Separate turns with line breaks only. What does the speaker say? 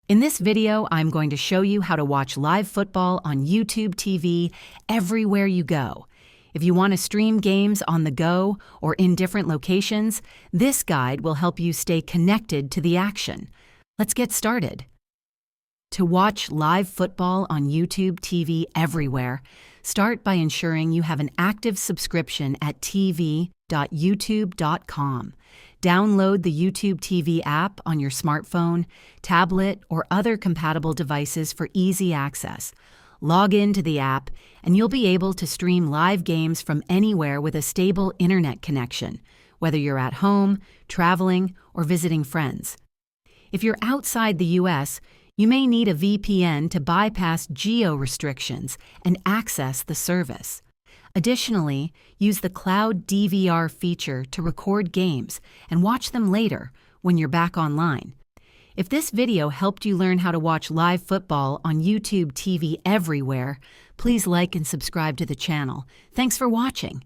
In this video, I'm going to show you how to watch live football on YouTube TV everywhere you go. If you want to stream games on the go or in different locations, this guide will help you stay connected to the action. Let's get started. To watch live football on YouTube TV everywhere, start by ensuring you have an active subscription at tv.youtube.com. Download the YouTube TV app on your smartphone, tablet, or other compatible devices for easy access. Log into the app, and you'll be able to stream live games from anywhere with a stable internet connection, whether you're at home, traveling, or visiting friends. If you're outside the U.S., you may need a VPN to bypass geo restrictions and access the service. Additionally, use the Cloud DVR feature to record games and watch them later when you're back online. If this video helped you learn how to watch live football on YouTube TV everywhere, please like and subscribe to the channel. Thanks for watching.